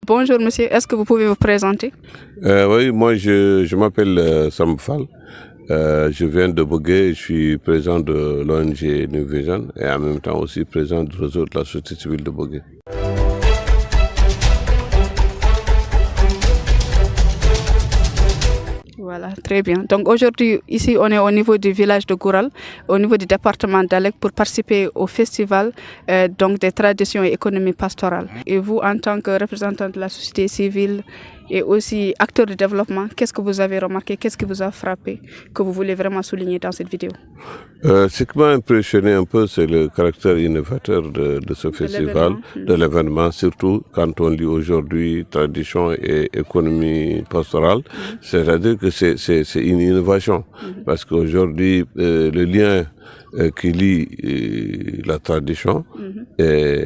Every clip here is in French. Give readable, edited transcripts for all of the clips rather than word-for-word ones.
Bonjour monsieur, est-ce que vous pouvez vous présenter? Oui, moi je m'appelle Sam Fall. Je viens de Bogué, je suis président de l'ONG New Vision et en même temps aussi président du réseau de la société civile de Bogué. Voilà, très bien. Donc aujourd'hui, ici, on est au niveau du village de Goural, au niveau du département d'Alek, pour participer au festival donc des traditions et économie pastorale. Et vous, en tant que représentant de la société civile et aussi acteur de développement, qu'est-ce que vous avez remarqué, qu'est-ce qui vous a frappé, que vous voulez vraiment souligner dans cette vidéo? Ce qui m'a impressionné un peu, c'est le caractère innovateur de ce festival, de l'événement, surtout quand on lit aujourd'hui tradition et économie pastorale. C'est-à-dire que c'est une innovation, parce qu'aujourd'hui, le lien qui lie la tradition et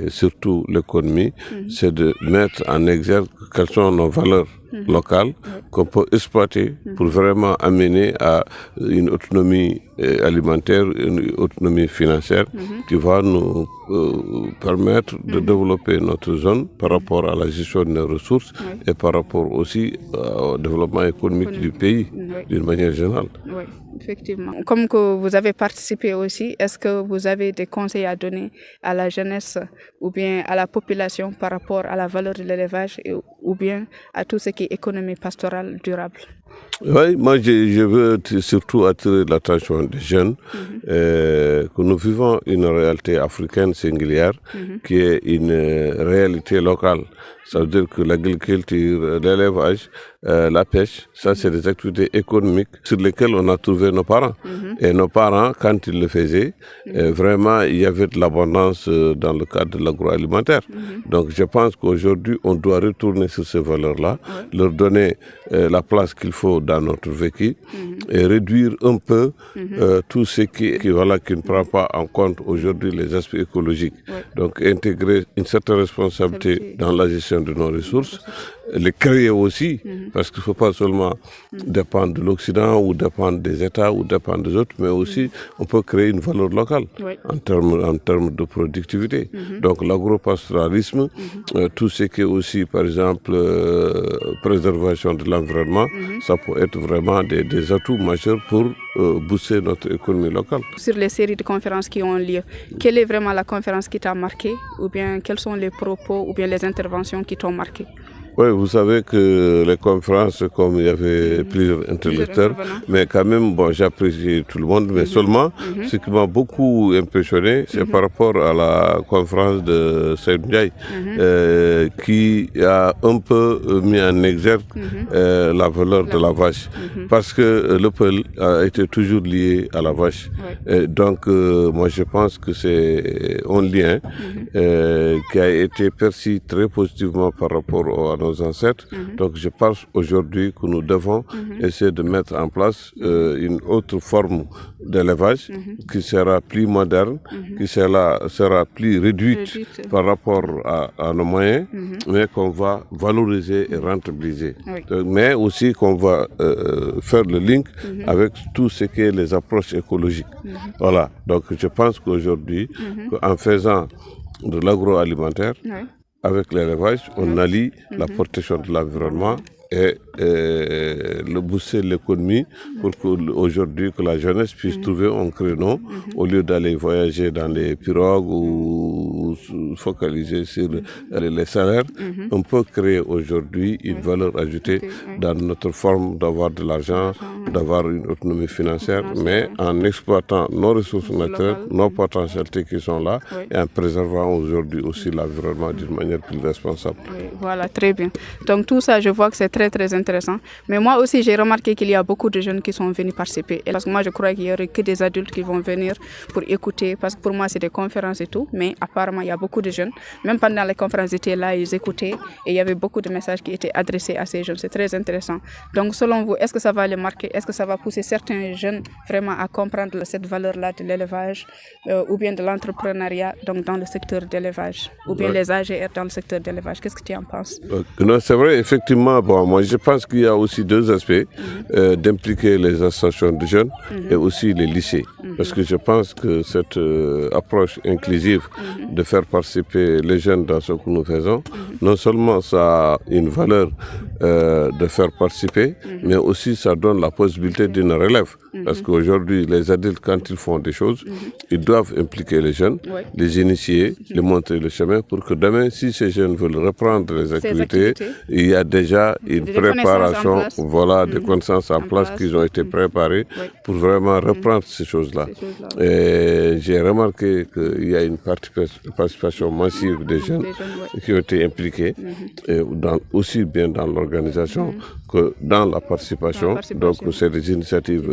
surtout l'économie, c'est de mettre en exergue quelles sont nos valeurs locales qu'on peut exploiter pour vraiment amener à une autonomie alimentaire, une autonomie financière qui va nous permettre de développer notre zone par rapport à la gestion de nos ressources et par rapport aussi au développement économique du pays d'une manière générale. Oui, effectivement. Comme que vous avez participé aussi, est-ce que vous avez des conseils à donner à la jeunesse ou bien à la population par rapport à la valeur de l'élevage ou bien à tout ce qui est économie pastorale durable? Oui, moi je veux surtout attirer l'attention des jeunes que nous vivons une réalité africaine singulière qui est une réalité locale. Ça veut dire que l'agriculture, l'élevage, la pêche, ça c'est des activités économiques sur lesquelles on a trouvé nos parents. Et nos parents, quand ils le faisaient, vraiment il y avait de l'abondance dans le cadre de l'agroalimentaire. Donc je pense qu'aujourd'hui on doit retourner sur ces valeurs-là, leur donner la place qu'il faut dans notre vécu et réduire un peu tout ce qui ne prend pas en compte aujourd'hui les aspects écologiques. Donc intégrer une certaine responsabilité dans la gestion de nos ressources, les créer aussi, parce qu'il ne faut pas seulement dépendre de l'Occident ou dépendre des États ou dépendre des autres, mais aussi on peut créer une valeur locale en termes de productivité. Donc l'agropastoralisme, tout ce qui est aussi par exemple préservation de l'environnement, ça peut être vraiment des atouts majeurs pour booster notre économie locale. Sur les séries de conférences qui ont lieu, quelle est vraiment la conférence qui t'a marqué ou bien quels sont les propos ou bien les interventions qui t'ont marqué? Oui, vous savez que les conférences, comme il y avait plusieurs interlocuteurs, mais quand même, bon, j'apprécie tout le monde, mais seulement, ce qui m'a beaucoup impressionné, c'est par rapport à la conférence de Seyd Ndiaye, qui a un peu mis en exergue la valeur de la vache, parce que le peul a été toujours lié à la vache. Et donc, moi, je pense que c'est un lien qui a été perçu très positivement par rapport à nos ancêtres. Donc je pense aujourd'hui que nous devons essayer de mettre en place une autre forme d'élevage qui sera plus moderne, qui sera plus réduite par rapport à nos moyens, mais qu'on va valoriser et rentabiliser. Mais aussi qu'on va faire le link avec tout ce qui est les approches écologiques. Voilà, donc je pense qu'aujourd'hui, en faisant de l'agroalimentaire, avec l'élevage, on allie la protection de l'environnement et le booster de l'économie pour qu'aujourd'hui que la jeunesse puisse trouver un créneau au lieu d'aller voyager dans les pirogues ou focaliser sur les salaires. On peut créer aujourd'hui une valeur ajoutée dans notre forme d'avoir de l'argent, d'avoir une autonomie financière, mais en exploitant nos ressources naturelles, nos potentialités qui sont là et en préservant aujourd'hui aussi l'environnement d'une manière plus responsable. Voilà, très bien. Donc tout ça, je vois que c'est très intéressant. Mais moi aussi, j'ai remarqué qu'il y a beaucoup de jeunes qui sont venus participer. Et parce que moi, je crois qu'il n'y aurait que des adultes qui vont venir pour écouter. Parce que pour moi, c'est des conférences et tout. Mais apparemment, il y a beaucoup de jeunes. Même pendant les conférences, ils étaient là, ils écoutaient. Et il y avait beaucoup de messages qui étaient adressés à ces jeunes. C'est très intéressant. Donc, selon vous, est-ce que ça va les marquer? Est-ce que ça va pousser certains jeunes vraiment à comprendre cette valeur-là de l'élevage ou bien de l'entrepreneuriat donc dans le secteur d'élevage ou bien les AGR dans le secteur d'élevage? Qu'est-ce que tu en penses? Non, c'est vrai, effectivement. Bon, moi, je pense pense qu'il y a aussi deux aspects, d'impliquer les associations de jeunes et aussi les lycées. Parce que je pense que cette approche inclusive de faire participer les jeunes dans ce que nous faisons, non seulement ça a une valeur de faire participer, mais aussi ça donne la possibilité d'une relève. Parce qu'aujourd'hui, les adultes, quand ils font des choses, ils doivent impliquer les jeunes, les initier, les montrer le chemin pour que demain, si ces jeunes veulent reprendre les activités, il y a déjà une préparation, voilà, des connaissances en place qui ont été préparées pour vraiment reprendre ces choses-là. Et j'ai remarqué qu'il y a une participation massive des jeunes qui ont été impliqués, et aussi bien dans l'organisation que dans la participation. Donc, c'est des initiatives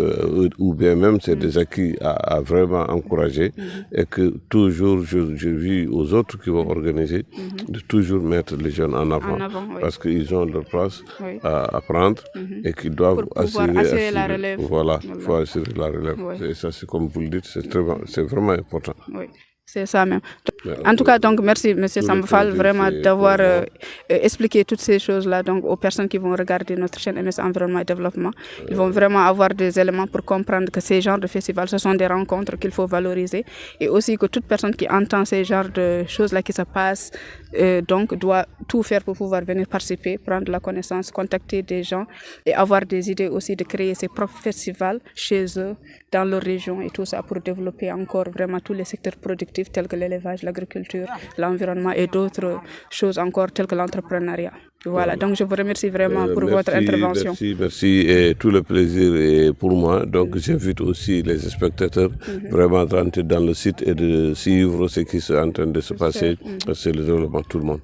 ou bien même c'est des acquis à vraiment encourager et que toujours je vis aux autres qui vont organiser de toujours mettre les jeunes en avant parce qu'ils ont leur place à prendre et qu'ils doivent assurer la relève. Voilà, il faut assurer la relève. Et ça, c'est comme vous le dites, c'est vraiment important. Oui. C'est ça même. En tout cas, donc, merci M. Samba Fall vraiment d'avoir expliqué toutes ces choses-là donc, aux personnes qui vont regarder notre chaîne MS Environnement et Développement. Ils vont vraiment avoir des éléments pour comprendre que ces genres de festivals, ce sont des rencontres qu'il faut valoriser et aussi que toute personne qui entend ces genres de choses-là qui se passent donc, doit tout faire pour pouvoir venir participer, prendre la connaissance, contacter des gens et avoir des idées aussi de créer ses propres festivals chez eux, dans leur région et tout ça pour développer encore vraiment tous les secteurs productifs tels que l'élevage, l'agriculture, l'environnement et d'autres choses encore telles que l'entrepreneuriat. Voilà, donc je vous remercie vraiment pour votre intervention. Merci et tout le plaisir est pour moi. Donc j'invite aussi les spectateurs vraiment d'entrer dans le site et de suivre ce qui est en train de se passer. C'est le développement de tout le monde.